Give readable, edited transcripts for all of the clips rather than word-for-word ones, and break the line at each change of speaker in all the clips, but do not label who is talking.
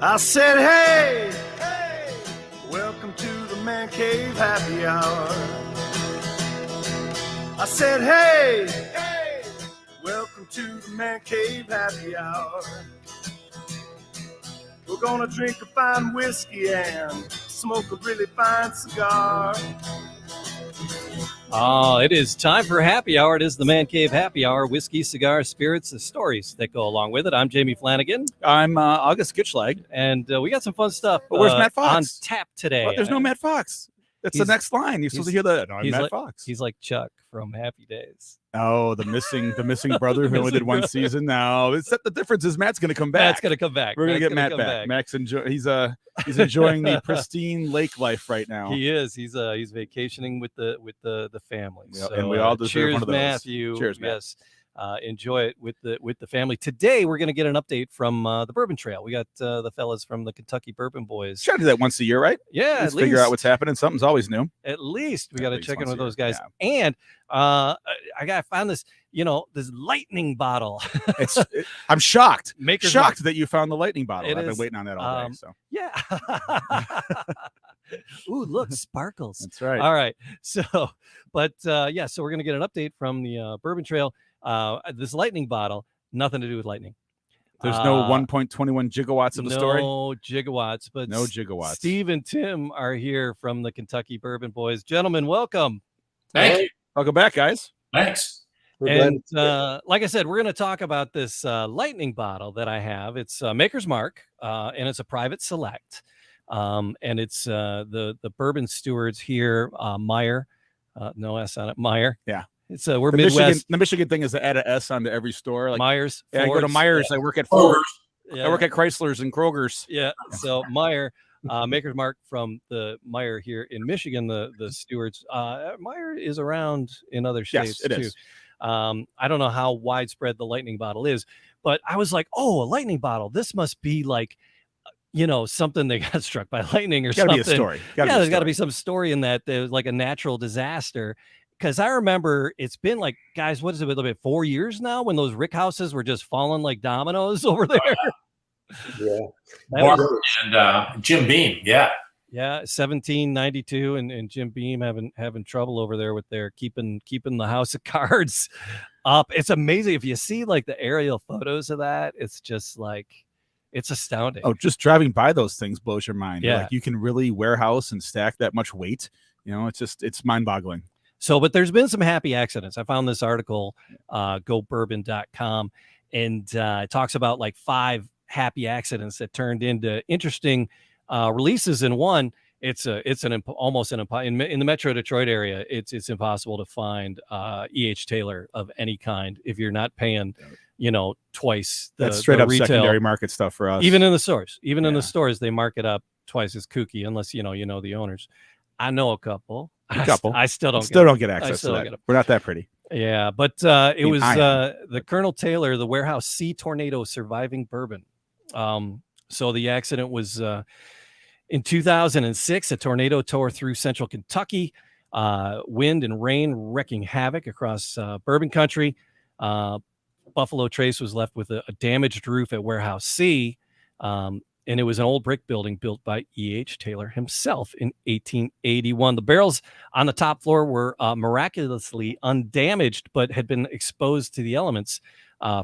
I said, hey, hey, welcome to the Man Cave Happy Hour. I said, hey, hey, welcome to the Man Cave Happy Hour. We're gonna drink a fine whiskey and smoke a really fine cigar.
It is time for Happy Hour. It is the Man Cave Happy Hour. Whiskey, cigars, spirits, the stories that go along with it. I'm Jamie Flanagan.
I'm August Gitschlag.
And we got some fun stuff
But where's Matt Fox?
On tap today.
What? There's no Matt Fox. That's the next line. You're supposed to hear that. No, I'm Matt Fox.
He's like Chuck from Happy Days.
Oh, the missing brother who only did one season. No, it's the difference is Matt's going to come back.
Matt's going to come back.
We're going to get Matt back. Max he's enjoying the pristine lake life right now.
He is. He's vacationing with the family.
Yep,
so,
and we all deserve
cheers,
one of those.
Matthew.
Cheers, Matt.
Yes. Enjoy it with the family. Today we're going to get an update from the Bourbon Trail. We got the fellas from the Kentucky Bourbon Boys.
Try to do that once a year, right?
Yeah,
let's figure out what's happening. Something's always new.
At least we got to check in with those guys.
Yeah.
And I found this, this lightning bottle.
I'm shocked.
Shocked
that you found the lightning bottle. I've been
is,
waiting on that all day. So
yeah. Ooh, look, sparkles.
That's right.
All right. So, so we're going to get an update from the Bourbon Trail. This lightning bottle, nothing to do with lightning.
There's no 1.21 gigawatts of the story?
No gigawatts, but
no gigawatts.
Steve and Tim are here from the Kentucky Bourbon Boys. Gentlemen, welcome.
Thank you.
Welcome back, guys.
Thanks.
And like I said, we're going to talk about this lightning bottle that I have. It's Maker's Mark, and it's a private select. And it's the bourbon stewards here, Meyer. No S on it, Meyer.
Yeah.
It's we're Midwest.
The Michigan thing is to add an S onto every store. Like
Myers.
Yeah, I go to Myers. I work at
Kroger's.
Yeah.
I work at Chrysler's and Kroger's.
Yeah. So Meyer, Maker's Mark from the Meyer here in Michigan. The stewards. Meyer is around in other states
yes, it
too.
is.
I don't know how widespread the lightning bottle is, but I was like, oh, a lightning bottle. This must be like, something they got struck by lightning or something.
Be a story.
There's got to be some story in that. There's like a natural disaster. Because I remember it's been like, guys, what is it, a little bit 4 years now when those rick houses were just falling like dominoes over there?
Yeah.
Bourbon and Jim Beam. Yeah.
Yeah. 1792 and Jim Beam having trouble over there with their keeping the house of cards up. It's amazing. If you see like the aerial photos of that, it's just like, it's astounding.
Oh, just driving by those things blows your mind.
Yeah.
Like you can really warehouse and stack that much weight. It's mind boggling.
So, but there's been some happy accidents. I found this article, gobourbon.com, and it talks about like 5 happy accidents that turned into interesting releases. And one, in the Metro Detroit area, it's impossible to find E.H. Taylor of any kind if you're not paying, twice.
That's straight up
retail.
Secondary market stuff for us.
Even in the stores, in the stores, they mark it up twice as kooky, unless you know the owners. I know a couple. I still don't get access
to that. We're not that pretty.
Yeah, but it was the Colonel Taylor, the Warehouse C Tornado Surviving Bourbon. So the accident was in 2006. A tornado tore through central Kentucky, wind and rain wrecking havoc across bourbon country. Buffalo Trace was left with a damaged roof at Warehouse C. And it was an old brick building built by E.H. Taylor himself in 1881. The barrels on the top floor were miraculously undamaged, but had been exposed to the elements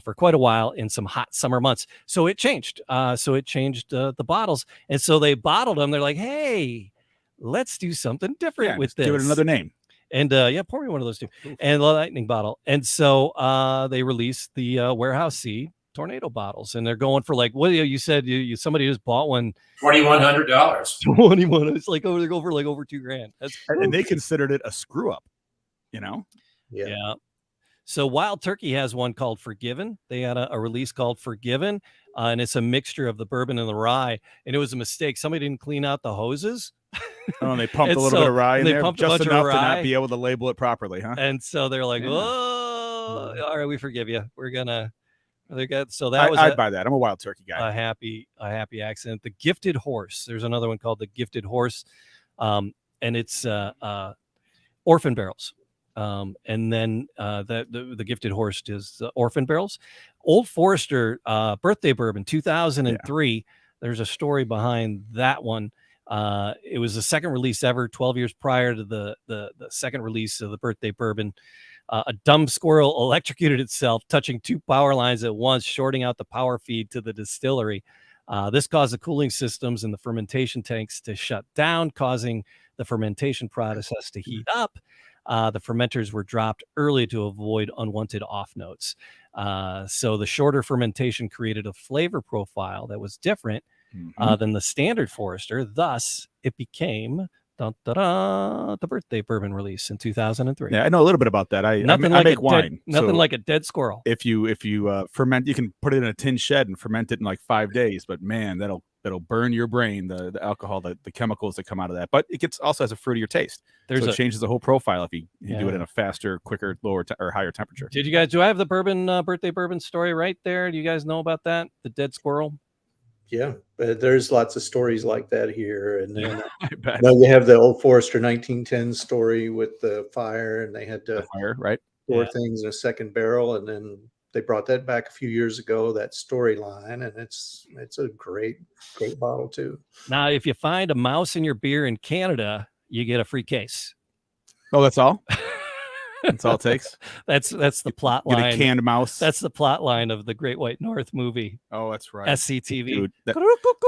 for quite a while in some hot summer months. So it changed. The bottles. And so they bottled them. They're like, hey, let's do something different with this.
Give it another name.
And pour me one of those too. And the lightning bottle. And so they released the Warehouse C Tornado bottles, and they're going for like, what you said, somebody just bought one
$2,100.
21. It's like they go for like over $2,000.
And they considered it a screw up,
Yeah. So Wild Turkey has one called Forgiven. They had a release called Forgiven, and it's a mixture of the bourbon and the rye. And it was a mistake. Somebody didn't clean out the hoses.
Oh, and they pumped a little bit of rye in there, just enough to not be able to label it properly, huh?
And so they're like, "Oh, all right, we forgive you. We're gonna." So that
I'd buy that. I'm a Wild Turkey guy.
A happy accident. The Gifted Horse. There's another one called the Gifted Horse, and it's orphan barrels. And then the Gifted Horse is orphan barrels. Old Forester birthday bourbon 2003. There's a story behind that one. It was the second release ever, 12 years prior to the second release of the birthday bourbon. A dumb squirrel electrocuted itself, touching 2 power lines at once, shorting out the power feed to the distillery. This caused the cooling systems in the fermentation tanks to shut down, causing the fermentation process to heat up. The fermenters were dropped early to avoid unwanted off notes. So the shorter fermentation created a flavor profile that was different than the standard Forester. Thus, it became the birthday bourbon release in 2003.
Yeah, I know a little bit about that. I make wine.
Nothing like a dead squirrel.
If you ferment, you can put it in a tin shed and ferment it in like 5 days. But man, that'll burn your brain. The alcohol, the chemicals that come out of that. But it also has a fruitier taste. So it changes the whole profile if you do it in a faster, quicker, lower or higher temperature.
Do I have the birthday bourbon story right there? Do you guys know about that? The dead squirrel.
Yeah, but there's lots of stories like that here. And then you have the old Forester 1910 story with the fire, and they had to store things in a second barrel, and then they brought that back a few years ago, that storyline, and it's a great bottle too.
Now, if you find a mouse in your beer in Canada, you get a free case.
Oh, that's all? That's all it takes?
That's the plot line.
Get a canned mouse.
That's the plot line of the Great White North movie.
Oh, that's right.
SCTV.
Dude,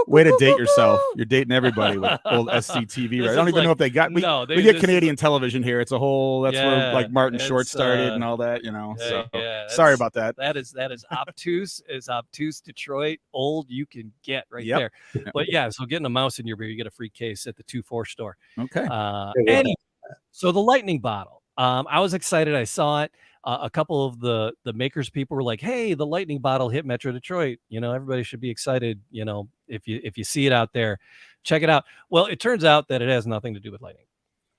way to date yourself. You're dating everybody with old SCTV. Right? I don't even know if they got. We get Canadian television here. It's a whole. That's where like Martin Short started and all that. So sorry about that.
That is obtuse. Is obtuse Detroit old you can get right there. But so getting a mouse in your beer, you get a free case at the 2-4 store.
Okay.
So the lightning bottle. I was excited. I saw it. A couple of the makers people were like, "Hey, the lightning bottle hit Metro Detroit. Everybody should be excited. If you see it out there, check it out." Well, it turns out that it has nothing to do with lightning.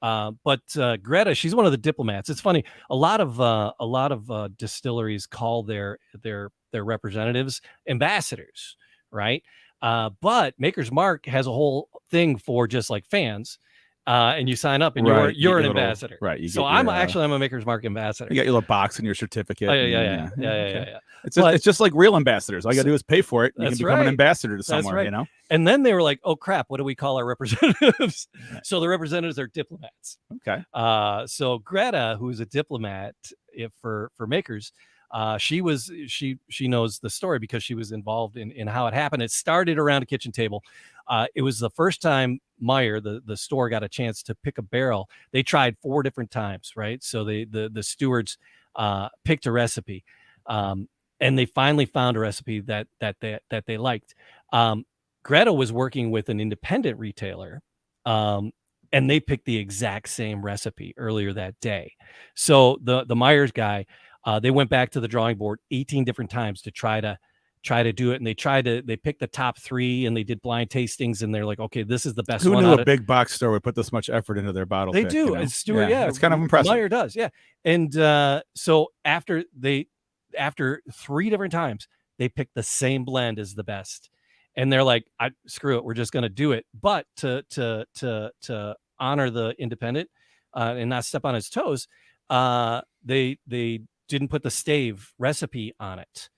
But Greta, she's one of the diplomats. It's funny. A lot of distilleries call their representatives ambassadors, right? But Maker's Mark has a whole thing for just like fans. And you sign up, and you're an ambassador,
right?
I'm a Maker's Mark ambassador.
You got your little box and your certificate.
Oh, yeah.
It's just like real ambassadors. All you got to do is pay for it. And you can become an ambassador to somewhere.
Right. And then they were like, "Oh crap, what do we call our representatives?" So the representatives are diplomats.
Okay.
So Greta, who's a diplomat for Makers, she knows the story because she was involved in how it happened. It started around a kitchen table. It was the first time Meyer, the store, got a chance to pick a barrel. They tried 4 different times, right? So the stewards picked a recipe, and they finally found a recipe that they liked. Greta was working with an independent retailer, and they picked the exact same recipe earlier that day. So the Myers guy, they went back to the drawing board 18 different times to try to do it, and they picked the top 3, and they did blind tastings, and they're like, okay, this is the best one.
Who knew a big box store would put this much effort into their bottle?
They do. And Stuart,
it's kind of impressive.
Meyer does, and so after 3 different times, they picked the same blend as the best, and they're like, screw it, we're just going to do it. But to honor the independent and not step on his toes, they didn't put the stave recipe on it.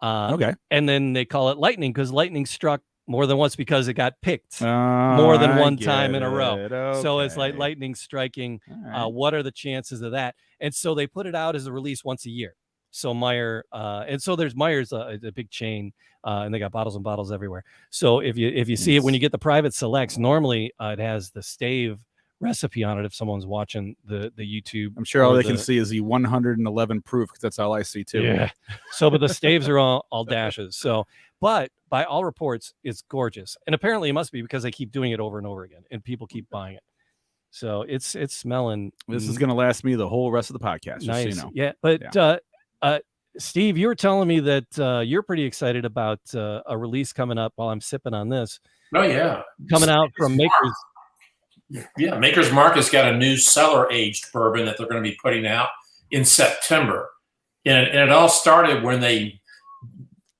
Okay.
And then they call it lightning because lightning struck more than once because it got picked more than one time in a row.
Okay.
So it's like lightning striking. Right. What are the chances of that? And so they put it out as a release once a year. So Meyer, and so there's Meyer's a big chain, and they got bottles and bottles everywhere. So if you see it when you get the private selects, normally it has the stave recipe on it if someone's watching the YouTube.
I'm sure all they can see is the 111 proof, because that's all I see too.
Yeah. So, but the staves are all dashes. So, but by all reports, it's gorgeous, and apparently it must be because they keep doing it over and over again, and people keep buying it. So it's smelling.
This is going to last me the whole rest of the podcast.
Nice.
Just so you know.
Yeah, but Steve, you were telling me that you're pretty excited about a release coming up while I'm sipping on this.
Oh yeah,
coming out from Makers.
Yeah, Maker's Mark has got a new cellar-aged bourbon that they're going to be putting out in September. And it all started when they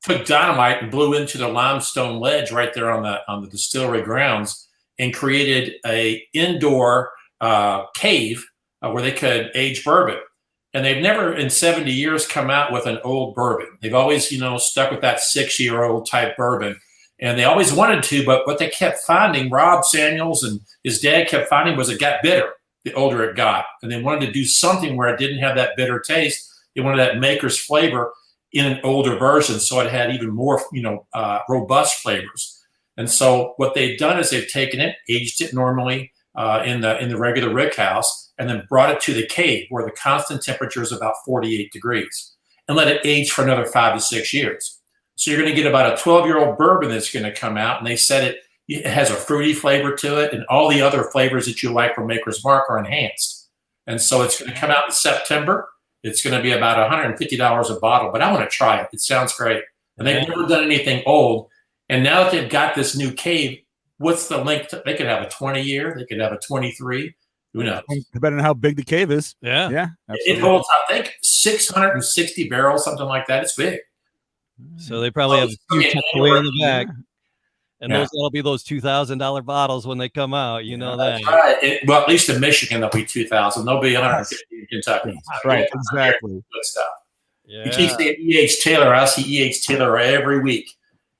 took dynamite and blew into the limestone ledge right there on the distillery grounds and created a indoor cave where they could age bourbon. And they've never in 70 years come out with an old bourbon. They've always, stuck with that 6-year-old type bourbon. And they always wanted to, but what they kept finding, Rob Samuels and his dad kept finding, was it got bitter the older it got. And they wanted to do something where it didn't have that bitter taste. They wanted that maker's flavor in an older version, so it had even more, robust flavors. And so what they've done is they've taken it, aged it normally in the regular rick house, and then brought it to the cave where the constant temperature is about 48 degrees, and let it age for another 5 to 6 years. So you're going to get about a 12-year-old bourbon that's going to come out, and they said it has a fruity flavor to it, and all the other flavors that you like from Maker's Mark are enhanced. And so it's going to come out in September. It's going to be about $150 a bottle, but I want to try it. It sounds great. And they've never done anything old. And now that they've got this new cave, what's the length? They could have a 20-year. They could have a 23. Who knows?
Depending on how big the cave is.
Yeah.
Yeah.
It holds, I think, 660 barrels, something like that. It's big.
So they probably have a few tucked away in the back. And that'll be those $2,000 bottles when they come out. You know that.
That's right. Well, at least in Michigan, they'll be 2,000. They'll be 150 in Kentucky. So
right. Exactly.
Good stuff.
Yeah.
You keep saying E.H. Taylor. I see E.H. Taylor every week,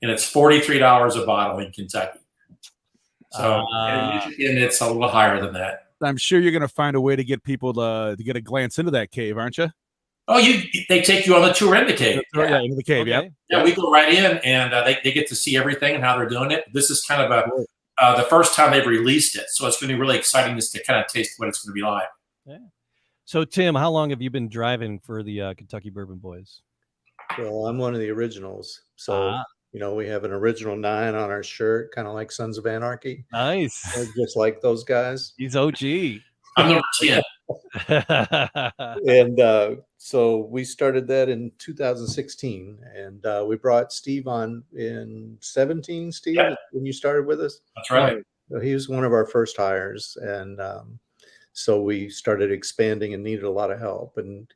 and it's $43 a bottle in Kentucky. So in Michigan, it's a little higher than that.
I'm sure you're going to find a way to get people to get a glance into that cave, aren't you?
Oh, they take you on the tour in the cave.
Yeah, into the cave.
Okay.
Yeah, we go right in, and they get to see everything and how they're doing it. This is kind of the first time they've released it, so it's going to be really exciting just to kind of taste what it's going to be like.
Yeah. So, Tim, how long have you been driving for the Kentucky Bourbon Boys?
Well, I'm one of the originals. So, we have an original 9 on our shirt, kind of like Sons of Anarchy.
Nice.
Just like those guys.
He's OG.
I'm number 10.
And so we started that in 2016, and we brought Steve on in 17. Steve, when you started with us.
That's right.
So he was one of our first hires, and so we started expanding and needed a lot of help. And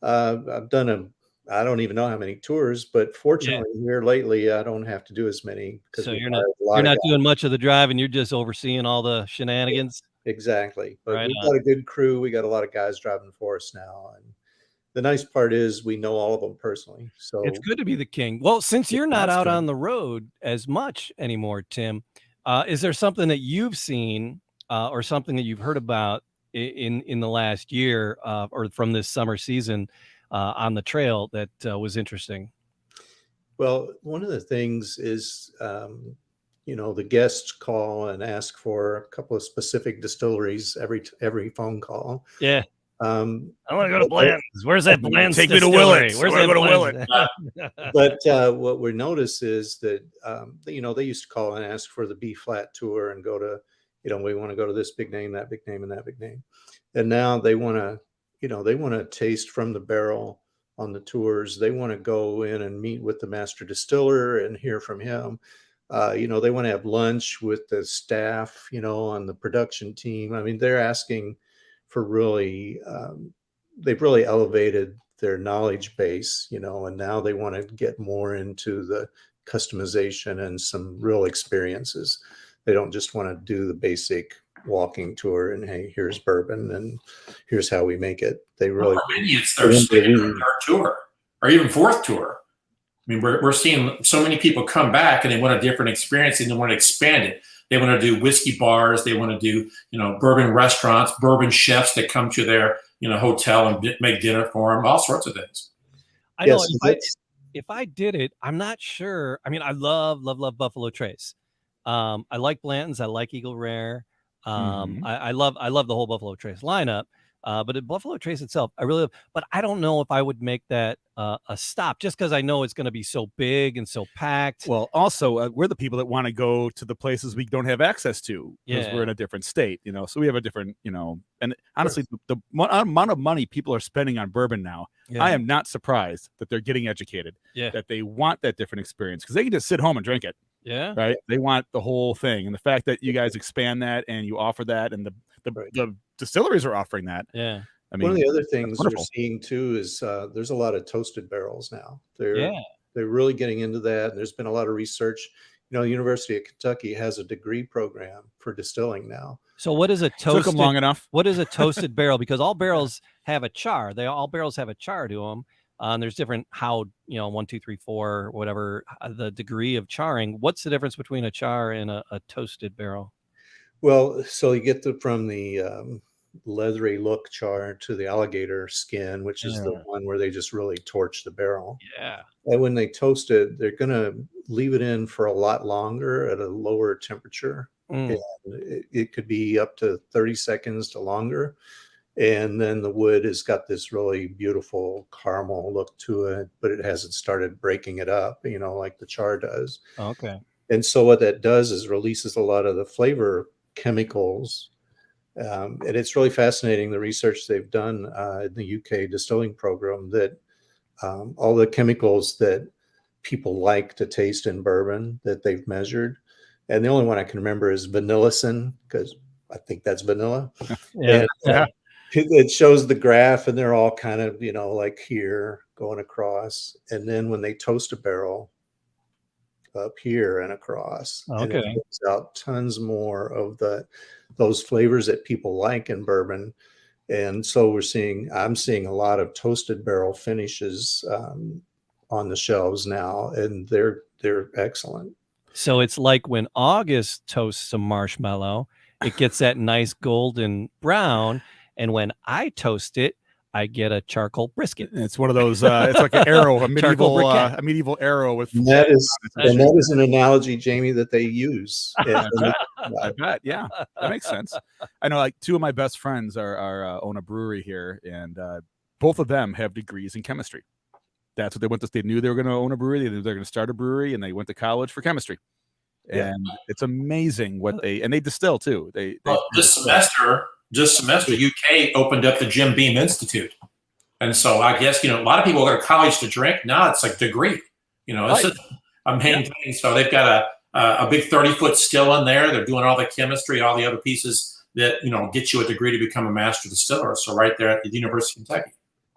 I've done I don't even know how many tours, but fortunately here lately I don't have to do as many.
So you're not doing much of the driving. You're just overseeing all the shenanigans.
Exactly. But we've got a good crew. We got a lot of guys driving for us now. And the nice part is we know all of them personally. So
it's good to be the king. Well, since you're not out on the road as much anymore, Tim, is there something that you've seen or something that you've heard about in the last year or from this summer season on the trail that was interesting? Well,
one of the things is the guests call and ask for a couple of specific distilleries every phone call.
Yeah. I want to go to Bland's. Where's that Bland's?
Take me to Willett. Where's that go to Willett?
But what we notice is that they used to call and ask for the B flat tour and go to, we want to go to this big name, that big name, and that big name. And now they want to taste from the barrel on the tours. They want to go in and meet with the master distiller and hear from him. They want to have lunch with the staff, on the production team. I mean, they're asking for really, they've really elevated their knowledge base, and now they want to get more into the customization and some real experiences. They don't just want to do the basic walking tour and, hey, here's bourbon and here's how we make it. They really,
it's their second or third tour or even fourth tour. I mean, we're seeing so many people come back and they want a different experience and they want to expand it. They want to do whiskey bars. They want to do, bourbon restaurants, bourbon chefs that come to their, hotel and make dinner for them, all sorts of things.
I know if I did it, I'm not sure. I mean, I love Buffalo Trace. I like Blanton's. I like Eagle Rare. I love the whole Buffalo Trace lineup. But at Buffalo Trace itself, I really love, but I don't know if I would make that a stop just because I know it's going to be so big and so packed.
Well, also, we're the people that want to go to the places we don't have access to because we're in a different state, so we have a different, and honestly, the amount of money people are spending on bourbon now, I am not surprised that they're getting educated, that they want that different experience because they can just sit home and drink it.
Yeah.
Right. They want the whole thing. And the fact that you guys expand that and you offer that and the distilleries are offering that.
Yeah.
I mean, one of the other things we're seeing too is there's a lot of toasted barrels now. They're really getting into that. And there's been a lot of research. The University of Kentucky has a degree program for distilling now.
So what is a toasted?
Took them long enough.
What is a toasted barrel? Because all barrels have a char. All barrels have a char to them. There's different how, 1, 2, 3, 4, whatever the degree of charring. What's the difference between a char and a toasted barrel?
Well, so you get from the leathery look char to the alligator skin, which is the one where they just really torch the barrel.
Yeah.
And when they toast it, they're going to leave it in for a lot longer at a lower temperature. And it could be up to 30 seconds to longer. And then the wood has got this really beautiful caramel look to it, but it hasn't started breaking it up, like the char does.
Okay.
And so what that does is releases a lot of the flavor chemicals. And it's really fascinating, the research they've done in the UK distilling program, that all the chemicals that people like to taste in bourbon that they've measured. And the only one I can remember is vanillicin, because I think that's vanilla.
Yeah.
And, it shows the graph, and they're all kind of, like here going across. And then when they toast a barrel, up here and across, and it brings out tons more of those flavors that people like in bourbon. And so I'm seeing a lot of toasted barrel finishes on the shelves now, and they're excellent.
So it's like when August toasts some marshmallow, it gets that nice golden brown. And when I toast it, I get a charcoal brisket.
It's one of those. It's like an arrow, a medieval arrow with.
That is an analogy, Jamie, that they use.
I bet. Yeah, that makes sense. I know, like, two of my best friends own a brewery here, and both of them have degrees in chemistry. That's what they went to. They knew they were going to own a brewery. They knew they were going to start a brewery, and they went to college for chemistry. And it's amazing what they distill too.
This semester, UK opened up the Jim Beam Institute. And so I guess, a lot of people go to college to drink. Now it's like degree, this is a main thing. So they've got a big 30-foot still in there. They're doing all the chemistry, all the other pieces that, get you a degree to become a master distiller. So right there at the University of Kentucky.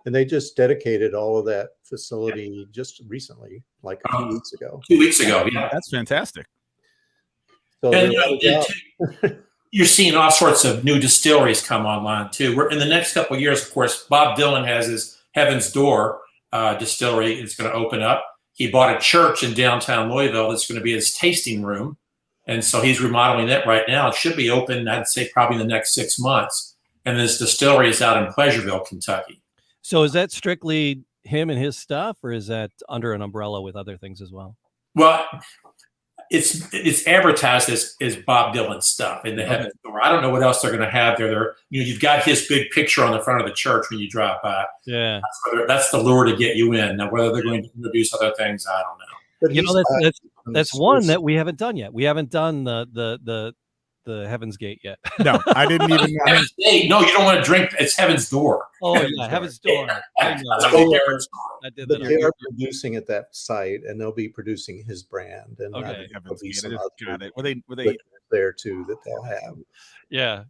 And they just dedicated all of that facility just recently, like a few weeks ago.
2 weeks ago, yeah.
That's fantastic.
So
and you're seeing all sorts of new distilleries come online too. We're in the next couple of years, of course. Bob Dylan has his Heaven's Door distillery. It's going to open up. He bought a church in downtown Louisville that's going to be his tasting room, and so he's remodeling that right now. It should be open, I'd say, probably in the next 6 months. And this distillery is out in Pleasureville, Kentucky.
So is that strictly him and his stuff, or is that under an umbrella with other things as well?
Well, it's advertised as Bob Dylan stuff in the Heaven's Door. I don't know what else they're going to have there. You've got his big picture on the front of the church when you drive by.
Yeah,
that's the lure to get you in. Now, whether they're going to introduce other things, I don't know.
But that's one that we haven't done yet. We haven't done the Heaven's Gate yet.
No, I didn't even.
Heaven's Gate. No, you don't want to drink. It's Heaven's Door.
Oh yeah, Heaven's Door.
That's a whole different story.
But they are producing at that site, and they'll be producing his brand, and
Heaven's Gate. Got it. Were they
there too that they'll have?
Yeah.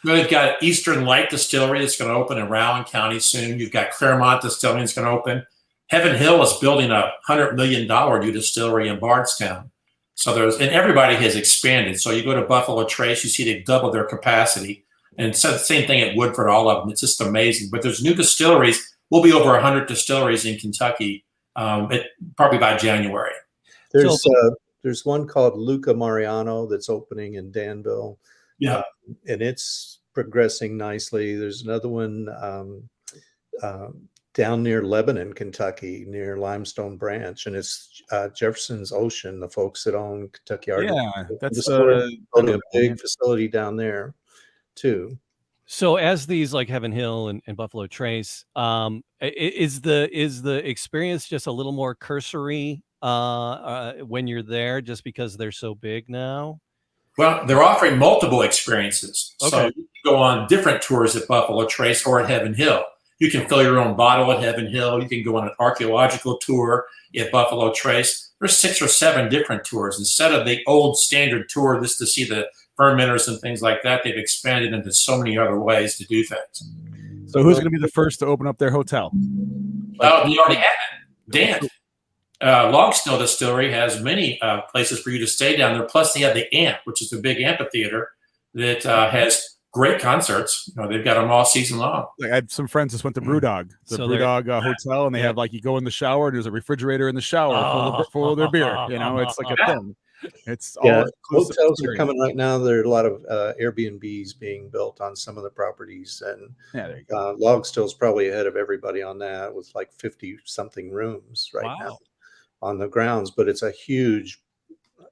Well, they've got Eastern Light Distillery that's going to open in Rowan County soon. You've got Claremont Distillery that's going to open. Heaven Hill is building a $100 million new distillery in Bardstown. So and everybody has expanded. So you go to Buffalo Trace, you see they've doubled their capacity. And so the same thing at Woodford, all of them. It's just amazing. But there's new distilleries. We'll be over 100 distilleries in Kentucky probably by January.
There's one called Luca Mariano that's opening in Danville.
Yeah.
And it's progressing nicely. There's another one down near Lebanon, Kentucky, near Limestone Branch, and it's Jefferson's Ocean, the folks that own Kentucky Art.
Yeah, that's
a big facility down there too.
So as these like Heaven Hill and Buffalo Trace, is the experience just a little more cursory when you're there, just because they're so big now?
Well, they're offering multiple experiences. Okay. So you can go on different tours at Buffalo Trace or at Heaven Hill. You can fill your own bottle at Heaven Hill. You can go on an archaeological tour at Buffalo Trace. There's 6 or 7 different tours. Instead of the old standard tour, just to see the fermenters and things like that, they've expanded into so many other ways to do things.
So who's going to be the first to open up their hotel?
Oh, you already have it. Dan. Logsdale Distillery has many places for you to stay down there. Plus, they have the Amp, which is the big amphitheater that has great concerts. They've got them all season long.
Like, I had some friends just went to Brewdog, Brewdog hotel, and they have like you go in the shower and there's a refrigerator in the shower full of their beer. It's like a thing. It's all
hotels are coming right now. There are a lot of Airbnbs being built on some of the properties, and Logstill's probably ahead of everybody on that with like 50 something rooms right now on the grounds. But it's a huge,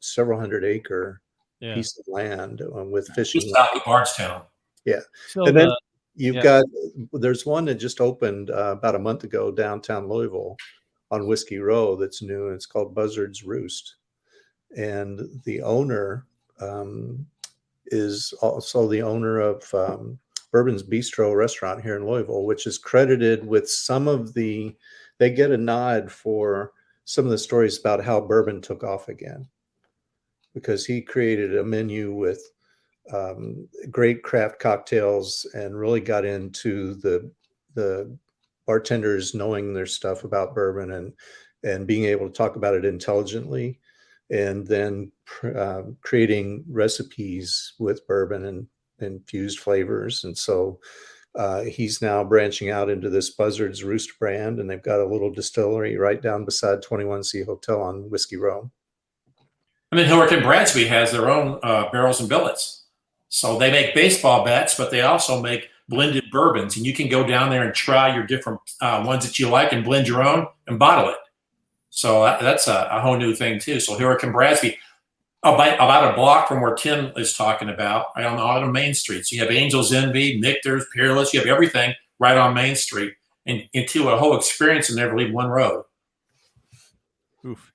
several hundred acre piece of land with fishing.
Just out of Bardstown.
Yeah,
so
and then you've got there's one that just opened about a month ago downtown Louisville on Whiskey Row that's new, and it's called Buzzard's Roost. And the owner is also the owner of Bourbon's Bistro restaurant here in Louisville, which is credited with they get a nod for some of the stories about how bourbon took off again, because he created a menu with great craft cocktails and really got into the bartenders knowing their stuff about bourbon and being able to talk about it intelligently, and then creating recipes with bourbon and infused flavors. And so he's now branching out into this Buzzard's Roost brand, and they've got a little distillery right down beside 21C Hotel on Whiskey Row.
And then Hilliard and Bradsby has their own barrels and billets. So they make baseball bats, but they also make blended bourbons. And you can go down there and try your different ones that you like and blend your own and bottle it. So that's a whole new thing too. So Hilliard and Bradsby, about a block from where Tim is talking about, right on Main Street. So you have Angel's Envy, Michter's, Peerless. You have everything right on Main Street, and into a whole experience and never leave one road.
Oof.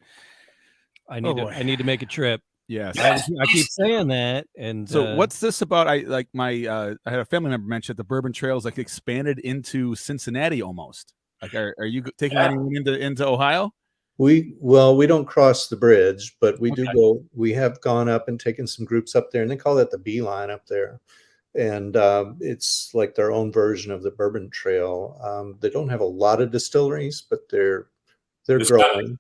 I need to make a trip.
Yes.
I keep saying that. And
so what's this about? I had a family member mention the Bourbon Trails like expanded into Cincinnati almost. Like, are you taking anyone into Ohio?
We don't cross the bridge, but we do go. We have gone up and taken some groups up there, and they call that the Beeline up there. And it's like their own version of the Bourbon Trail. They don't have a lot of distilleries, but they're growing.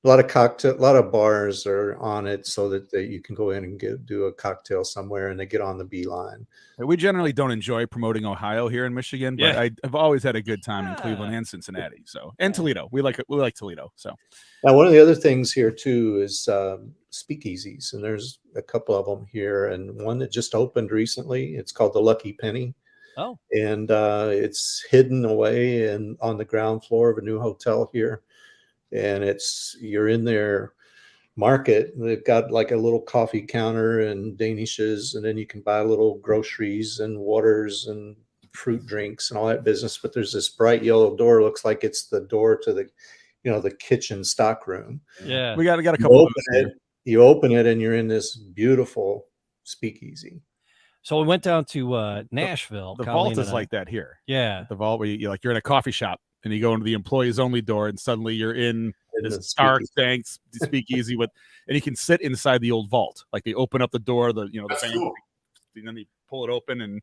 A lot of bars are on it, so that you can go in and do a cocktail somewhere, and they get on the Beeline.
We generally don't enjoy promoting Ohio here in Michigan, but I've always had a good time in Cleveland and Cincinnati. So, and Toledo, we like Toledo. So,
now one of the other things here too is speakeasies, and there's a couple of them here, and one that just opened recently. It's called the Lucky Penny.
Oh,
and it's hidden away on the ground floor of a new hotel here. And you're in their market. They've got like a little coffee counter and danishes, and then you can buy little groceries and waters and fruit drinks and all that business. But there's this bright yellow door. Looks like it's the door to the kitchen stock room.
Yeah,
we got a couple.
You open it, and you're in this beautiful speakeasy.
So we went down to Nashville.
The vault is like that here.
Yeah,
the vault where you're in a coffee shop. And you go into the employees only door, and suddenly you're in this dark banks speakeasy and you can sit inside the old vault. Like they open up the door, the bank, cool. And then they pull it open, and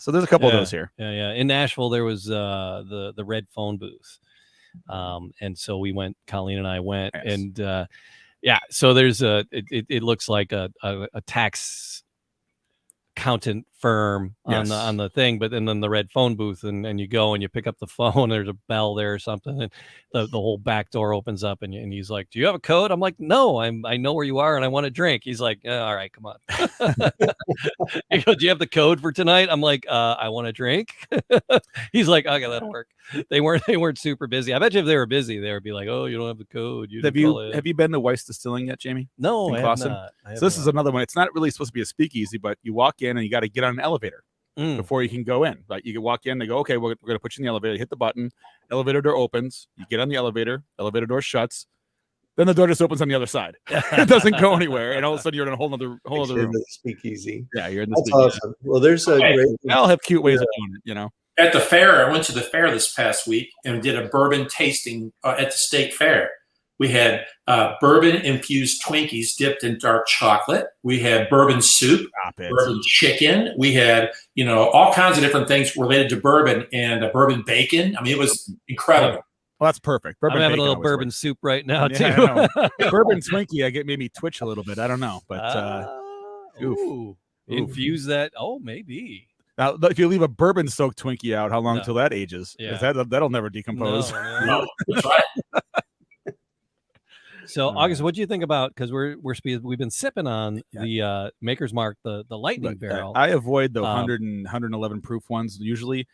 so there's a couple of those here.
Yeah. In Nashville, there was the red phone booth, and so we went. Colleen and I went, and so there's it looks like a tax accountant firm on the thing, but then the red phone booth, and you go and you pick up the phone, there's a bell there or something, and the whole back door opens up, and he's like, do you have a code? I'm like, no, I know where you are and I want a drink. He's like, all right, come on. He goes, do you have the code for tonight? I'm like, I want a drink. He's like, okay, that'll work. They weren't super busy. I bet you if they were busy, they would be like, oh, you don't have the code.
Have you been to Weiss Distilling yet, Jamie?
No, I have not.
So this is another one. It's not really supposed to be a speakeasy, but you walk in and you got to get on an elevator before you can go in. Like you can walk in, they go, okay, we're going to put you in the elevator. You hit the button, elevator door opens. You get on the elevator door shuts. Then the door just opens on the other side. It doesn't go anywhere, and all of a sudden you're in a whole other room.
Speakeasy.
Yeah, you're in the
That's
speakeasy.
awesome. Well, there's a great.
They all have cute ways of doing it,
At the fair, I went to the fair this past week and did a bourbon tasting at the state fair. We had bourbon-infused Twinkies dipped in dark chocolate. We had bourbon soup, bourbon chicken. We had, all kinds of different things related to bourbon and bourbon bacon. I mean, it was incredible.
Well, that's perfect.
I'm having a little bourbon soup right now, too.
Bourbon Twinkie, made me twitch a little bit. I don't know, but oof.
infuse that. Oh, maybe.
Now, if you leave a bourbon-soaked Twinkie out, how long until that ages?
Yeah.
That'll never decompose.
No, that's right.
So, August, what do you think about? Because we've been sipping on the Maker's Mark, the Lightning Barrel.
I avoid the 100 and 111 proof ones usually.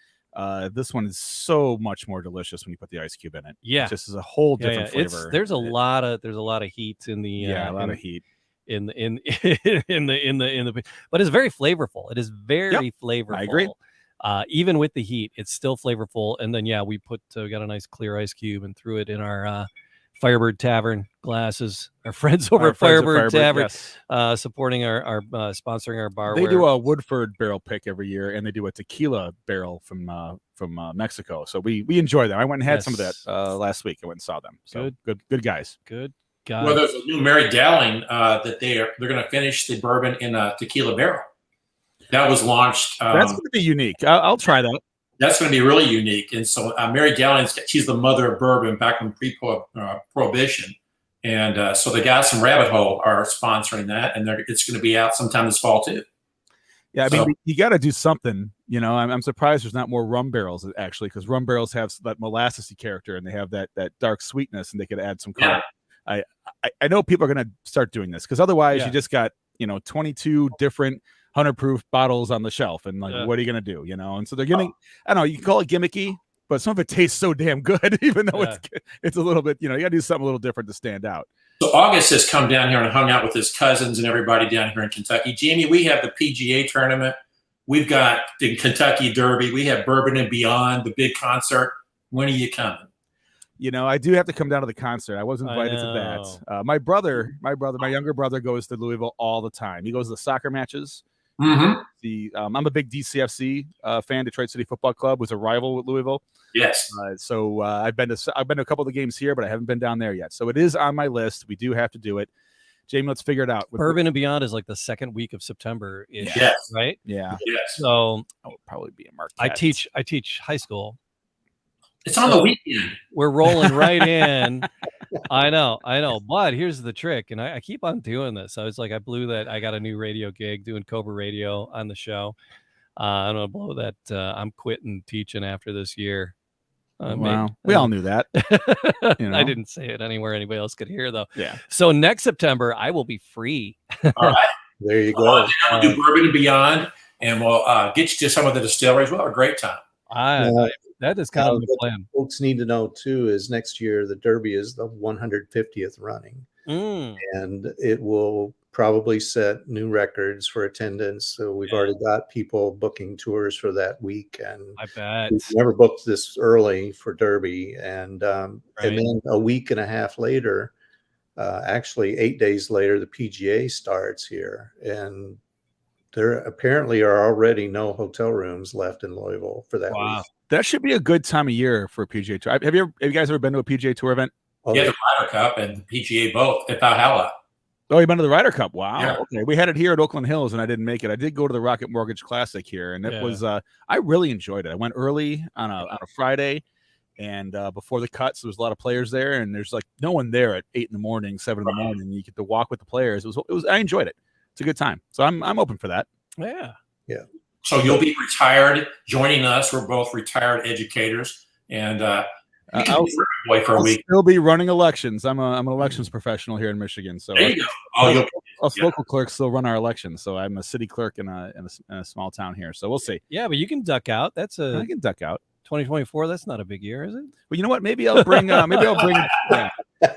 This one is so much more delicious when you put the ice cube in it.
Yeah,
it just is a whole different flavor.
There's a lot of heat in the
a lot of heat
in the but it's very flavorful. It is very flavorful.
I agree.
Even with the heat, it's still flavorful. And then we got a nice clear ice cube and threw it in our Firebird Tavern glasses. Our friends over at Firebird Tavern, supporting our sponsoring our bar.
They do a Woodford barrel pick every year, and they do a tequila barrel from Mexico. So we enjoy them. I went and had some of that last week. I went and saw them. So good guys.
Good guys.
Well, there's a new Mary Dowling that they're going to finish the bourbon in a tequila barrel. That was launched.
That's going to be unique. I'll try that.
That's going to be really unique. And so Mary Dowling, she's the mother of bourbon back in pre-prohibition. And so the guys from Rabbit Hole are sponsoring that, and it's going to be out sometime this fall too.
Yeah, I mean, you got to do something. I'm surprised there's not more rum barrels actually, because rum barrels have that molassesy character, and they have that dark sweetness, and they could add some color. Yeah. I know people are going to start doing this, because otherwise you just got 22 different 100 proof bottles on the shelf, and what are you going to do? And so they're getting, I don't know, you can call it gimmicky, but some of it tastes so damn good, even though it's a little bit, you got to do something a little different to stand out.
So August has come down here and hung out with his cousins and everybody down here in Kentucky. Jamie, we have the PGA tournament. We've got the Kentucky Derby. We have Bourbon and Beyond, the big concert. When are you coming?
I do have to come down to the concert. I was invited to that. My younger brother goes to Louisville all the time. He goes to the soccer matches.
Mm-hmm.
I'm a big DCFC fan. Detroit City Football Club was a rival with Louisville.
Yes.
So I've been to a couple of the games here, but I haven't been down there yet. So it is on my list. We do have to do it. Jamie, let's figure it out.
Bourbon and Beyond is like the second week of September.
Yes.
Right.
Yeah.
Yes.
So I would probably be a Marquette.
I teach high school.
It's on the weekend.
We're rolling right in. I know. But here's the trick. And I keep on doing this. I was like, I blew that. I got a new radio gig doing Cobra Radio on the show. I'm going to blow that. I'm quitting teaching after this year.
Wow. We all knew that.
I didn't say it anywhere anybody else could hear, though.
Yeah.
So next September, I will be free.
All right.
There you go.
We'll do Bourbon and Beyond, and we'll get you to some of the distilleries. We'll have a great time.
That is kind of the plan.
Folks need to know too is next year the Derby is the 150th running, and it will probably set new records for attendance. So we've already got people booking tours for that week, and
I bet
we've never booked this early for Derby, and then a week and a half later, actually 8 days later, the PGA starts here, and there apparently are already no hotel rooms left in Louisville for that week.
That should be a good time of year for a PGA Tour. Have you guys ever been to a PGA Tour event?
Yeah, the Ryder Cup and the PGA both at Valhalla.
Oh, you've been to the Ryder Cup? Wow.
Yeah.
Okay, we had it here at Oakland Hills, and I didn't make it. I did go to the Rocket Mortgage Classic here, and it was I really enjoyed it. I went early on a Friday, and before the cuts, there was a lot of players there, and there's like no one there at 8 in the morning, 7 in the morning. You get to walk with the players. It was. I enjoyed it. It's a good time. So I'm open for that.
Yeah.
So you'll be retired, joining us. We're both retired educators, and
I'll still be running elections. I'm an elections professional here in Michigan. So
there you go.
Us local clerks still run our elections. So I'm a city clerk in a small town here. So we'll see.
Yeah, but you can duck out. I
can duck out.
2024. That's not a big year, is it?
Well, you know what? Maybe I'll bring.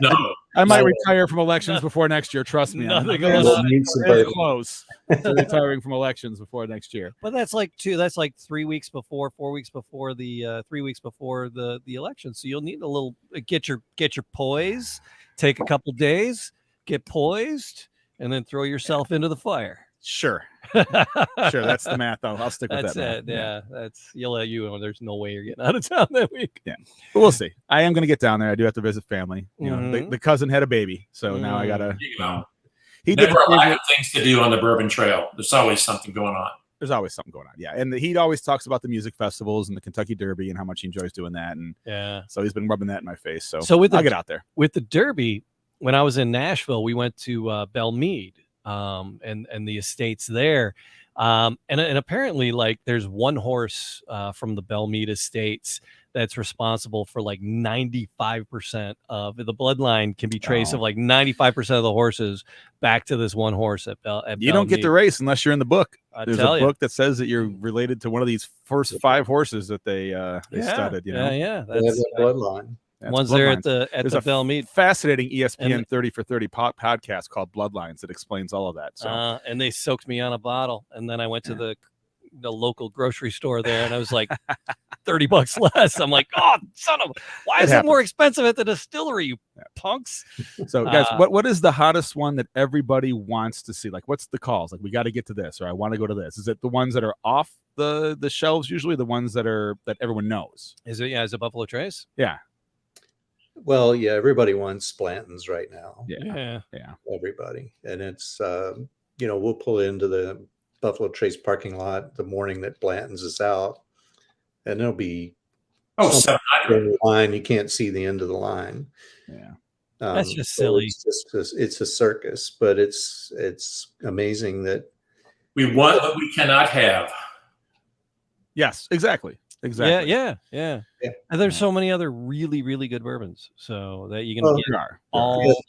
No,
I might retire from elections before next year. Trust me. I'm very close to retiring from elections before next year.
But that's like 3 weeks before, 4 weeks before 3 weeks before the election. So you'll need a little get your poise, take a couple days, get poised, and then throw yourself into the fire.
Sure. That's the math. I'll stick with that.
That's it. Yeah. You'll let you know. There's no way you're getting out of town that week.
Yeah. But we'll see. I am going to get down there. I do have to visit family. You know, the cousin had a baby. So now I got to.
He did a lot of things to do on the Bourbon Trail. There's always something going on.
There's always something going on. Yeah. And he always talks about the music festivals and the Kentucky Derby and how much he enjoys doing that. And so he's been rubbing that in my face. So I'll get out there.
With the Derby, when I was in Nashville, we went to Belle Meade. And the estates there. And apparently, like, there's one horse from the Belmead Estates that's responsible for like 95% of the bloodline can be traced of like 95% of the horses back to this one horse at
you don't get to race unless you're in the book. There's a book that says that you're related to one of these first 5 horses that they studied. You know,
that's bloodline.
One's there at the Belmead.
Fascinating ESPN 30 for 30 podcast called Bloodlines that explains all of that. So
and they soaked me on a bottle, and then I went to the local grocery store there, and I was like $30 less. I'm like, oh, son of, why is it more expensive at the distillery, you punks?
So guys, what is the hottest one that everybody wants to see? Like, what's the calls? Like, we got to get to this, or I want to go to this. Is it the ones that are off the shelves, usually the ones that everyone knows?
Is it Buffalo Trace?
Yeah.
Well, yeah, everybody wants Blanton's right now.
Yeah.
Everybody. And it's, we'll pull into the Buffalo Trace parking lot the morning that Blanton's is out, and there'll be
700
line. You can't see the end of the line.
Yeah.
That's just silly.
It's a circus, but it's amazing that
we want what we cannot have.
Yes, exactly.
Yeah. And there's so many other really, really good bourbons, so that you can get all.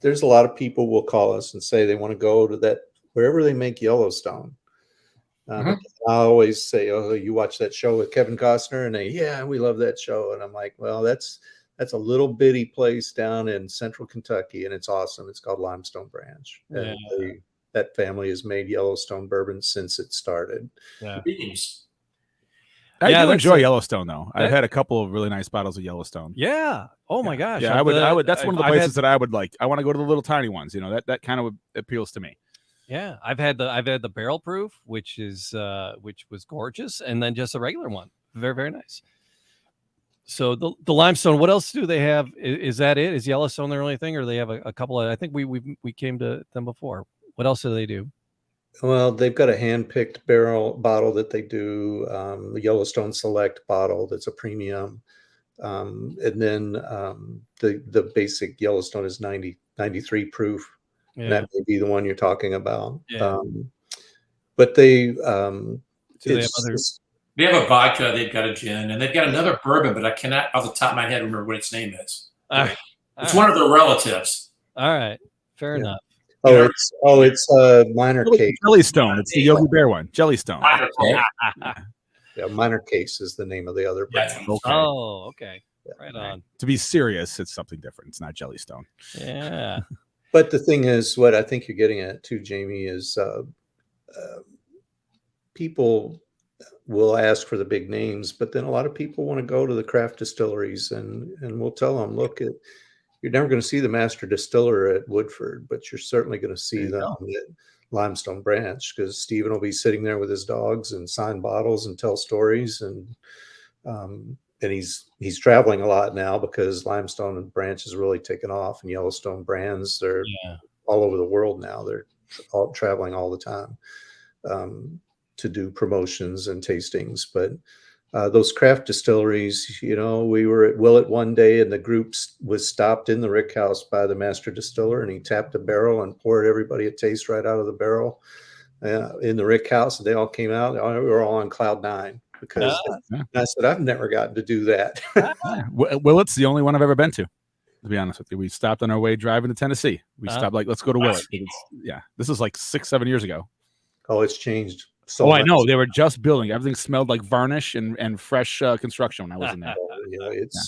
There's a lot of people will call us and say they want to go to that wherever they make Yellowstone. I always say, "Oh, you watch that show with Kevin Costner?" And we love that show. And I'm like, well, that's a little bitty place down in central Kentucky, and it's awesome. It's called Limestone Branch, and that family has made Yellowstone bourbon since it started.
I do enjoy Yellowstone, though. I've had a couple of really nice bottles of Yellowstone.
Yeah. Oh my gosh.
Yeah, I would. That's one of the places that I would like. I want to go to the little tiny ones. You know, that kind of appeals to me.
Yeah, I've had the barrel proof, which was gorgeous, and then just a regular one, very, very nice. So the limestone, what else do they have? Is that it? Is Yellowstone their only thing, or they have a couple of? I think we came to them before. What else do they do?
Well, they've got a hand-picked barrel bottle that they do, the Yellowstone Select bottle that's a premium. And then the basic Yellowstone is 93 proof. Yeah. That may be the one you're talking about.
Yeah.
But they
have a vodka, they've got a gin, and they've got another bourbon, but I cannot off the top of my head remember what its name is. It's one of their relatives.
All right. Fair enough.
It's Minor Case.
Jellystone. It's the Yogi Bear one. Jellystone.
Minor Case is the name of the other brand.
Okay. Oh, okay. Right on.
To be serious, it's something different. It's not Jellystone.
Yeah.
But the thing is, what I think you're getting at too, Jamie, is people will ask for the big names, but then a lot of people want to go to the craft distilleries, and we'll tell them, look, you're never going to see the master distiller at Woodford, but you're certainly going to see them at Limestone Branch, because Stephen will be sitting there with his dogs and sign bottles and tell stories, and he's traveling a lot now because Limestone Branch has really taken off, and Yellowstone brands, they're all over the world now. They're all traveling all the time to do promotions and tastings. But those craft distilleries, we were at Willett one day, and the group was stopped in the rick house by the master distiller, and he tapped a barrel and poured everybody a taste right out of the barrel in the rick house, and they all came out. We were all on cloud 9. Because I said, I've never gotten to do that.
Willett's the only one I've ever been to be honest with you. We stopped on our way driving to Tennessee. We stopped let's go to Willett. This is like 6-7 years ago.
Oh, it's changed so much.
I know. They were just building. Everything smelled like varnish and fresh construction when I was in there.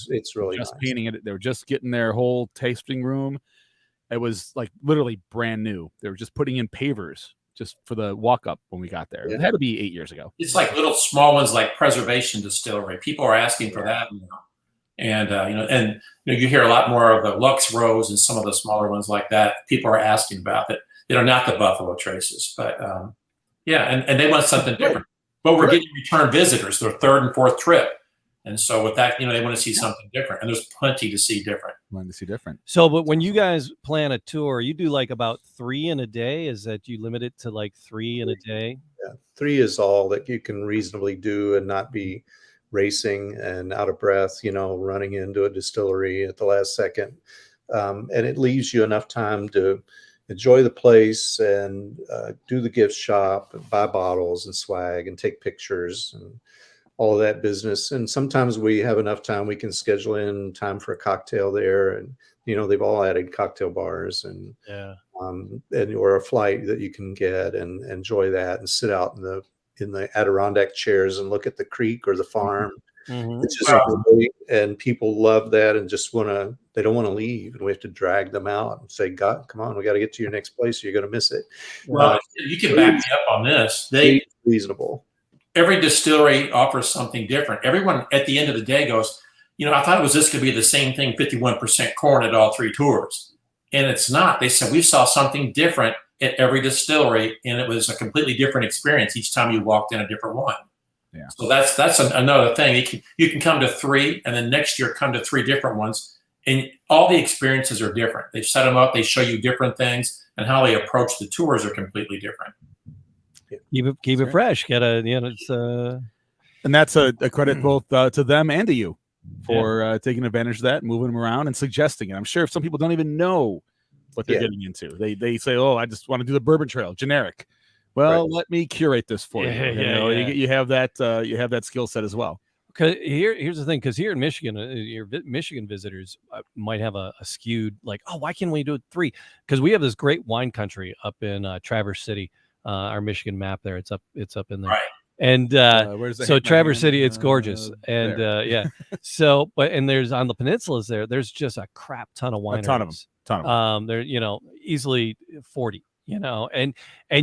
It's really
just
nice.
Painting it. They were just getting their whole tasting room. It was like literally brand new. They were just putting in pavers just for the walk up when we got there. It had to be 8 years ago.
It's like little small ones like Preservation Distillery. People are asking for that. And you hear a lot more of the Lux Rose and some of the smaller ones like that. People are asking about it. Not the Buffalo Traces, but and they want something different. But we're getting return visitors, their third and fourth trip. And so with that, they want to see something different, and there's plenty to see different.
So, but when you guys plan a tour, you do like about 3 in a day. Is that you limit it to like 3 in a day?
Yeah, 3 is all that you can reasonably do and not be racing and out of breath, running into a distillery at the last second. And it leaves you enough time to, enjoy the place and do the gift shop and buy bottles and swag and take pictures and all of that business. And sometimes we have enough time, we can schedule in time for a cocktail there. And, they've all added cocktail bars and, or a flight that you can get and enjoy that and sit out in the Adirondack chairs and look at the creek or the farm. Mm-hmm. It's just great, and people love that and just they don't want to leave, and we have to drag them out and say, God, come on, we got to get to your next place, or you're going to miss it.
Well, you can back me up on this.
Reasonable.
Every distillery offers something different. Everyone at the end of the day goes, I thought it was just going to be the same thing, 51% corn at all 3 tours. And it's not. They said, we saw something different at every distillery, and it was a completely different experience each time you walked in a different one. Yeah. So that's another thing. You can come to 3, and then next year come to 3 different ones, and all the experiences are different. They set them up, they show you different things, and how they approach the tours are completely different.
Keep it fresh. It's
and that's a credit both to them and to you for taking advantage of that, moving them around, and suggesting it. I'm sure if some people don't even know what they're getting into, they say, "Oh, I just want to do the Bourbon Trail, generic." Well, let me curate this for you. You have that skill set as well.
Because here's the thing. Because here in Michigan, your Michigan visitors might have a skewed like, oh, why can't we do 3? Because we have this great wine country up in Traverse City. Our Michigan map there, it's up in there.
Right.
And so Traverse City, it's gorgeous. And so and there's on the peninsulas there's just a crap ton of wineries.
A ton of them.
They're easily 40. And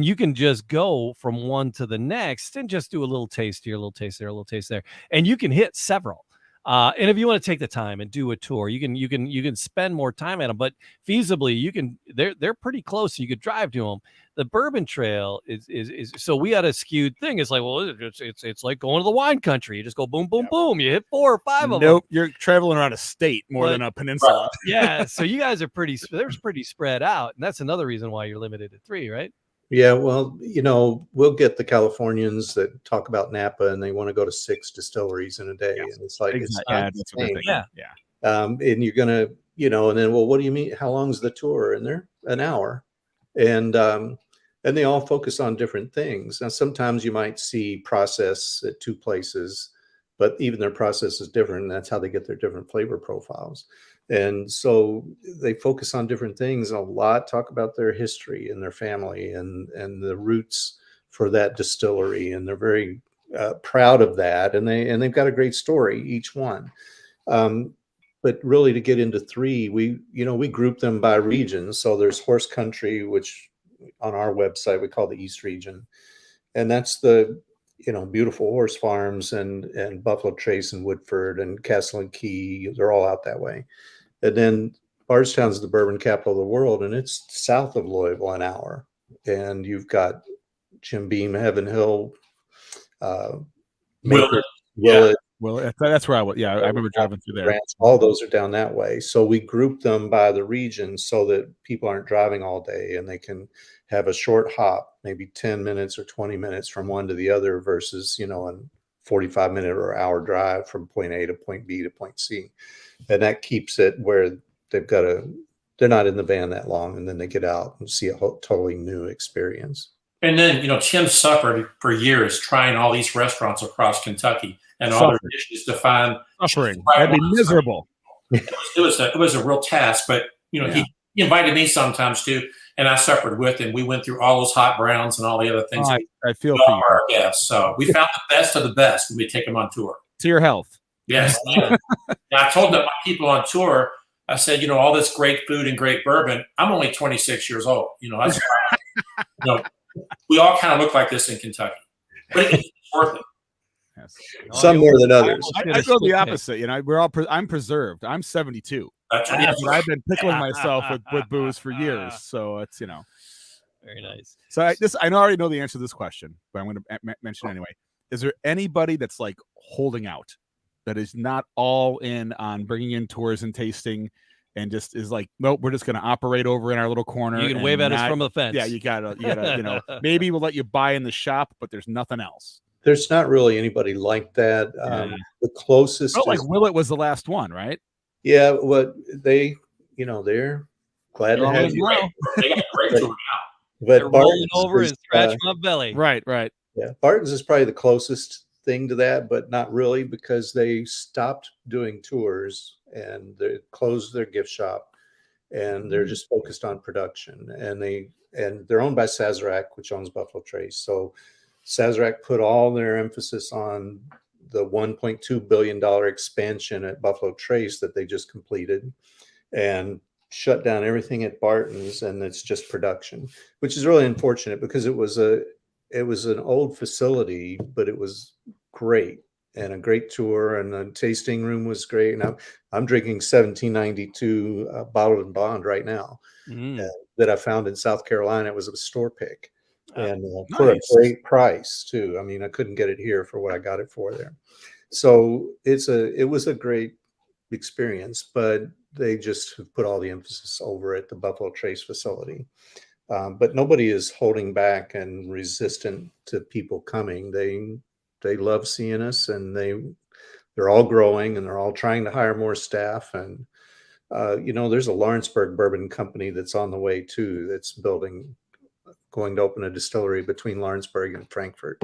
you can just go from one to the next and just do a little taste here, a little taste there, a little taste there, and you can hit several. And if you want to take the time and do a tour, you can spend more time at them, but feasibly they're pretty close. So you could drive to them. The Bourbon Trail is so we had a skewed thing. It's like, well, it's like going to the wine country. You just go boom, boom, boom. You hit 4 or 5 of them.
Nope, you're traveling around a state more than a peninsula.
Yeah, so you guys are pretty spread out, and that's another reason why you're limited to 3, right?
Yeah, well, we'll get the Californians that talk about Napa and they want to go to 6 distilleries in a day. Yes. And it's like, and you're going to, and then, well, what do you mean? How long is the tour? And they're an hour. And they all focus on different things. Now, sometimes you might see process at 2 places, but even their process is different. And that's how they get their different flavor profiles. And so they focus on different things, and a lot talk about their history and their family and the roots for that distillery. And they're very proud of that. And they've got a great story, each one. But really to get into 3, we group them by region. So there's horse country, which on our website, we call the East region. And that's the, beautiful horse farms and Buffalo Trace and Woodford and Castle and Key. They're all out that way. And then Bardstown's the bourbon capital of the world, and it's south of Louisville, an hour. And you've got Jim Beam, Heaven Hill, Willett.
Well, that's where I was. Yeah, I remember driving through there.
All those are down that way. So we group them by the region so that people aren't driving all day and they can have a short hop, maybe 10 minutes or 20 minutes from one to the other versus, a 45-minute or hour drive from point A to point B to point C. And that keeps it where they're not in the van that long, and then they get out and see a totally new experience.
And then, Tim suffered for years trying all these restaurants across Kentucky and all their dishes to find
suffering. That'd be miserable.
It was a real task, but he invited me sometimes too, and I suffered with him. We went through all those hot browns and all the other things.
I feel for you.
Our guests. So we found the best of the best, and we take them on tour.
To your health.
Yes. I told them, my people on tour, I said, all this great food and great bourbon. I'm only 26 years old. That's we all kind of look like this in Kentucky, but it's worth it.
Yes. Some more than others.
I feel the opposite. I'm preserved. I'm 72.
That's right.
I've been pickling myself with booze for years. So it's,
very nice.
So I already know the answer to this question, but I'm going to mention it anyway. Is there anybody that's like holding out, that is not all in on bringing in tours and tasting, and just is like, nope, we're just going to operate over in our little corner?
You can wave at us from the fence.
Yeah, you gotta, maybe we'll let you buy in the shop, but there's nothing else.
There's not really anybody like that. The closest,
like Willett was the last one, right?
Yeah, what they're Glad to have you.
They got a great tour now.
But
rolling over and scratch my belly.
Right.
Yeah, Barton's is probably the closest thing to that, but not really, because they stopped doing tours and they closed their gift shop, and they're just focused on production. And they're owned by Sazerac, which owns Buffalo Trace. So Sazerac put all their emphasis on the $1.2 billion expansion at Buffalo Trace that they just completed, and shut down everything at Barton's, and it's just production, which is really unfortunate because it was an old facility, but it was great and a great tour, and the tasting room was great. And I'm drinking 1792 bottled and bond right now that I found in South Carolina. It was a store pick, and for a great price too. I mean, I couldn't get it here for what I got it for there. So it was a great experience, but they just have put all the emphasis over at the Buffalo Trace facility. But nobody is holding back and resistant to people coming. They love seeing us, and they're all growing, and they're all trying to hire more staff. And there's a Lawrenceburg bourbon company that's on the way too, that's going to open a distillery between Lawrenceburg and Frankfurt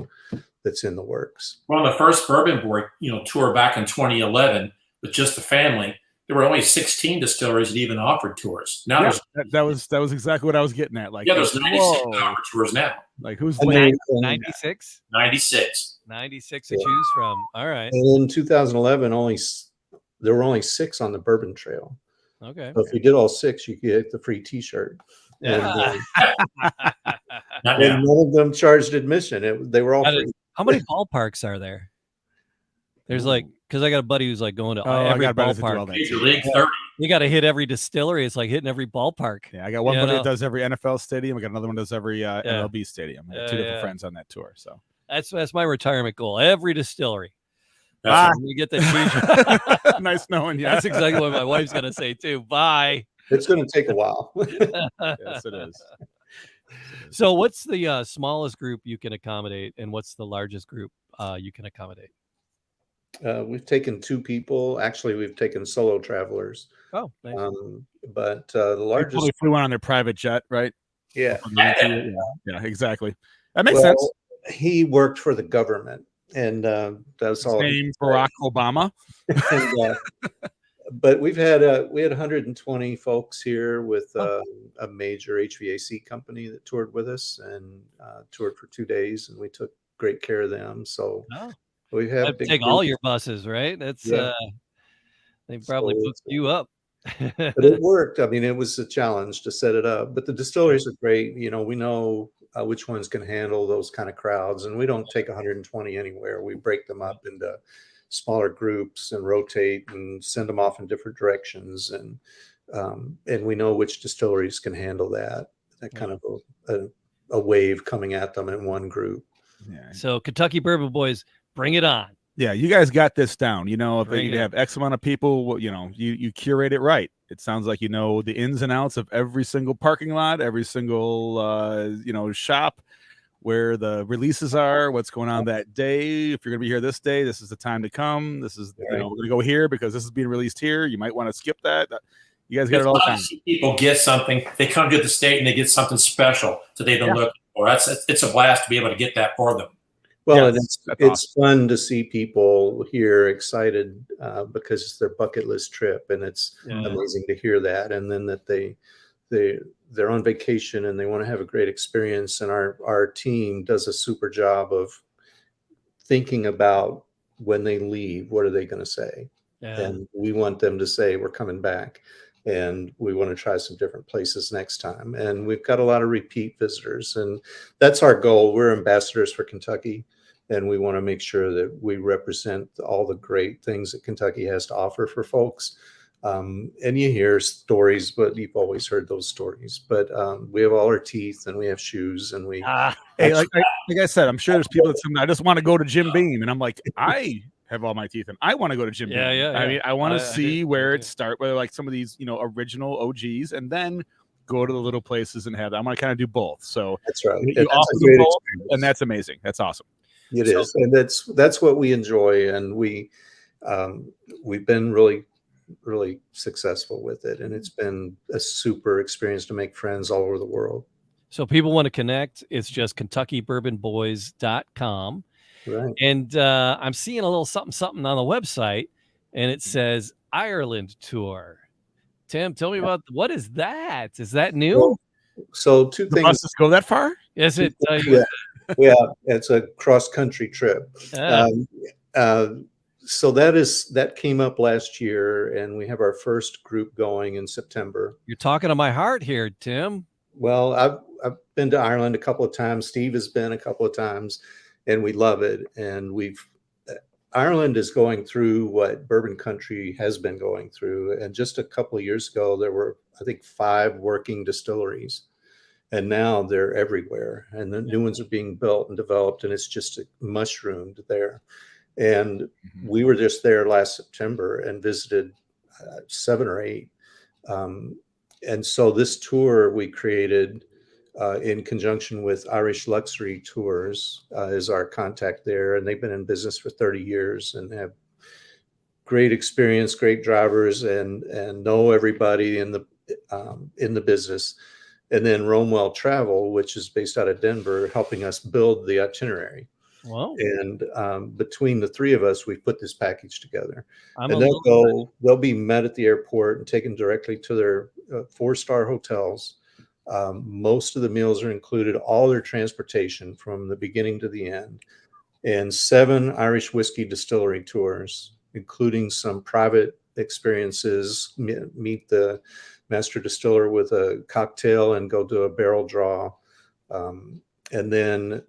that's in the works.
Well, on the first Bourbon Board, tour back in 2011 with just the family, there were only 16 distilleries that even offered tours. Now
that was exactly what I was getting at. Like,
there's 96 that offer tours now.
Like, who's
96?
96.
96 to choose from. All right.
And in 2011, there were only 6 on the Bourbon Trail.
Okay.
So if you did all 6, you could get the free T-shirt.
Yeah.
And none of them charged admission. They were all free.
How many ballparks are there? There's because I got a buddy who's going to every ballpark.
Major League 30.
You got to hit every distillery. It's like hitting every ballpark.
Yeah, I got one buddy that does every NFL stadium. I got another one that does every MLB stadium. I got 2 different friends on that tour. So
that's my retirement goal. Every distillery. You get the T-shirt.
Nice knowing you.
That's exactly what my wife's gonna say too. Bye.
It's going to take a while.
Yes, it is.
So, what's the smallest group you can accommodate, and what's the largest group you can accommodate?
We've taken 2 people. Actually, we've taken solo travelers.
Oh, nice.
But the largest.
They flew on their private jet, right?
Yeah.
Yeah, exactly. That makes sense.
He worked for the government, and that's all.
Name Barack Obama.
And, but we had 120 folks here with a major HVAC company that toured with us, and toured for 2 days, and we took great care of them. So we have
take all your buses, right? That's they probably booked you up.
But it worked. I mean, it was a challenge to set it up, but the distilleries are great. We know which ones can handle those kind of crowds, and we don't take 120 anywhere. We break them up into smaller groups and rotate and send them off in different directions, and we know which distilleries can handle that kind of a wave coming at them in one group.
Yeah. So Kentucky Bourbon Boys, bring it on.
Yeah, you guys got this down. If you have X amount of people, you curate it right. It sounds like you know the ins and outs of every single parking lot, every single shop, where the releases are, what's going on that day. If you're going to be here this day, this is the time to come. This is we're going to go here because this is being released here. You might want to skip that. You guys got it all the time.
People get something. They come to the state and they get something special that they've been looking for. It's a blast to be able to get that for them.
Well, and it's fun to see people here excited because it's their bucket list trip, and it's amazing to hear that. And then that they're on vacation and they want to have a great experience. And our team does a super job of thinking about when they leave, what are they going to say? Yeah. And we want them to say, we're coming back, and we want to try some different places next time. And we've got a lot of repeat visitors, and that's our goal. We're ambassadors for Kentucky, and we want to make sure that we represent all the great things that Kentucky has to offer for folks. And you hear stories, but you've always heard those stories. But we have all our teeth, and we have shoes, and we.
Hey, like I said, I'm sure there's people that say, I just want to go to Jim Beam, and I'm like, I have all my teeth, and I want to go to Jim Beam. I mean, I want to see where it starts, where like some of these, original OGs, and then go to the little places and have. I want to kind of do both. So
that's right.
You offer them both, and that's amazing. That's awesome.
It is, and that's what we enjoy, and we've been really really successful with it. And it's been a super experience to make friends all over the world.
So people want to connect. It's just KentuckyBourbonBoys.com.
Right.
And I'm seeing a little something on the website, and it says Ireland tour. Tim, tell me about, what is that? Is that new?
Well, so two things.
Buses go that far?
Is it?
Yeah, it's a cross-country trip. So that came up last year, and we have our first group going in September.
You're talking to my heart here, Tim.
Well, I've been to Ireland a couple of times. Steve has been a couple of times, and we love it. And Ireland is going through what bourbon country has been going through. And just a couple of years ago, there were, I think, 5 working distilleries, and now they're everywhere. And the new ones are being built and developed, and it's just mushroomed there. And we were just there last September and visited 7 or 8. And so this tour we created in conjunction with Irish Luxury Tours is our contact there. And they've been in business for 30 years and have great experience, great drivers, and know everybody in the business. And then Romewell Travel, which is based out of Denver, helping us build the itinerary.
Wow.
And between the 3 of us, we've put this package together. And they'll be met at the airport and taken directly to their 4-star hotels. Most of the meals are included, all their transportation from the beginning to the end, and 7 Irish whiskey distillery tours, including some private experiences, meet the master distiller with a cocktail and go to a barrel draw, and then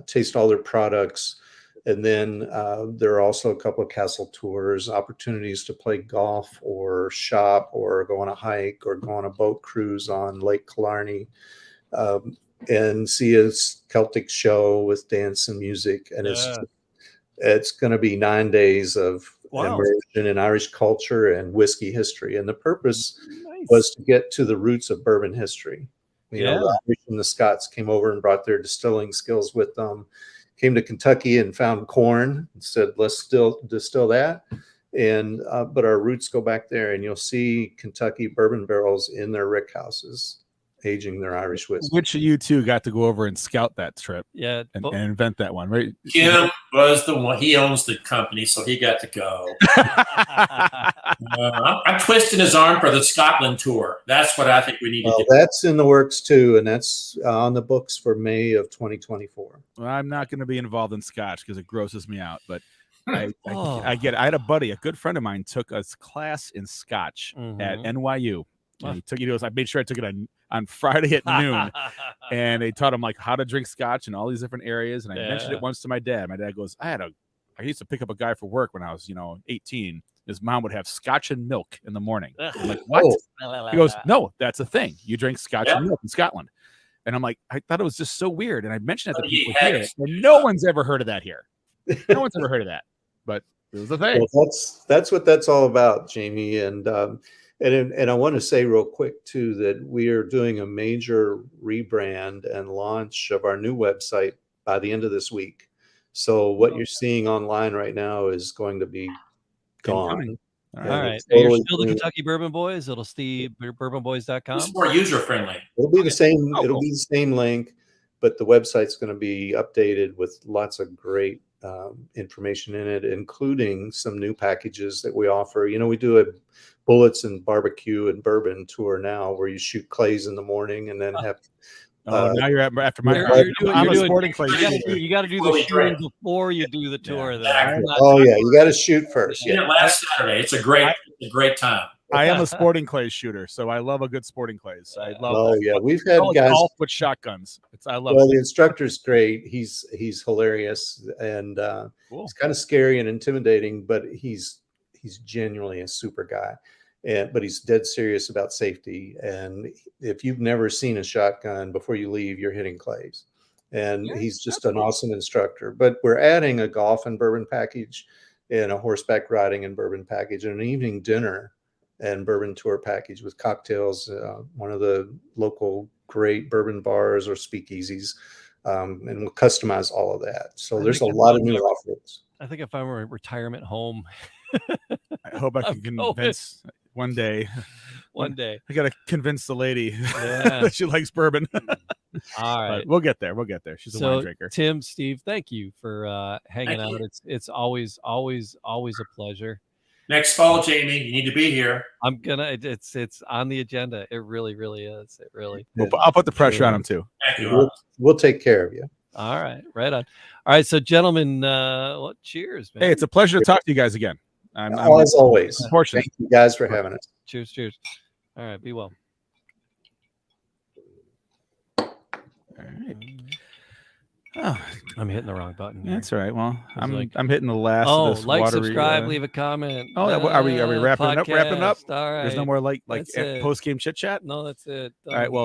taste all their products. And then there are also a couple of castle tours, opportunities to play golf or shop or go on a hike or go on a boat cruise on Lake Killarney, and see a Celtic show with dance and music. And it's going to be 9 days of immersion in Irish culture and whiskey history. And the purpose was to get to the roots of bourbon history. You know, the Irish and the Scots came over and brought their distilling skills with them, came to Kentucky and found corn and said, let's still distill that. And but our roots go back there, and you'll see Kentucky bourbon barrels in their rick houses aging their Irish whiskey.
Which of you two got to go over and scout that trip?
Yeah,
and invent that one, right?
Kim was the one. He owns the company, so he got to go. I'm twisting his arm for the Scotland tour. That's what I think we need to do.
That's in the works too, and that's on the books for May of 2024.
Well, I'm not going to be involved in Scotch because it grosses me out, but I get it. I had a buddy, a good friend of mine, took a class in Scotch at NYU. And he took it. I made sure I took it on Friday at noon, and they taught him like how to drink Scotch in all these different areas. And I mentioned it once to my dad. My dad goes, I used to pick up a guy for work when I was 18. His mom would have Scotch and milk in the morning. I'm like, what? He goes, no, that's a thing. You drink Scotch and milk in Scotland. And I'm like, I thought it was just so weird. And I mentioned it to people here, and no one's ever heard of that here. No one's ever heard of that, but it was a thing.
Well, that's what that's all about, Jamie. And I want to say real quick too that we are doing a major rebrand and launch of our new website by the end of this week. So what you're seeing online right now is going to be gone.
All right. You're still the Kentucky Bourbon Boys. It'll stay bourbonboys.com.
It's more user friendly.
It'll be the same. It'll be the same link, but the website's going to be updated with lots of great information in it, including some new packages that we offer. You know, we do a bullets and barbecue and bourbon tour now, where you shoot clays in the morning and then have.
Now you're after my.
I'm a sporting clay. You got to do the shooting before you do the tour.
Yeah.
Oh yeah, you got to shoot first.
Yeah, last Saturday. It's a great time.
I am a sporting clays shooter, so I love a good sporting clays. I love.
Oh yeah, we've had guys
golf with shotguns. I love.
Well, the instructor's great. He's hilarious, and he's kind of scary and intimidating, but he's genuinely a super guy. But he's dead serious about safety. And if you've never seen a shotgun before you leave, you're hitting clays. And he's just an awesome instructor. But we're adding a golf and bourbon package, and a horseback riding and bourbon package, and an evening dinner and bourbon tour package with cocktails, one of the local great bourbon bars or speakeasies. And we'll customize all of that. So there's a lot of new offerings.
I think if I were a retirement home.
I hope I can convince one day.
One day.
I got to convince the lady that she likes bourbon.
All right.
But we'll get there. We'll get there. She's a wine drinker.
Tim, Steve, thank you for hanging out. It's always a pleasure.
Next fall, Jamie, you need to be here.
I'm gonna. It's on the agenda. It really is. It really.
I'll put the pressure on him too.
Thank you.
We'll take care of you.
All right, right on. All right, so gentlemen, cheers, man.
Hey, it's a pleasure to talk to you guys again.
As always.
Fortunate.
Thank you guys for having us.
Cheers. All right, be well.
All right. Oh,
I'm hitting the wrong button.
That's all right. Well, I'm hitting the last. of this
like,
watery,
subscribe, leave a comment.
Oh, are we wrapping
podcast,
it up? Wrapping up?
All right.
There's no more post game chit chat.
No, that's it.
All right. Well.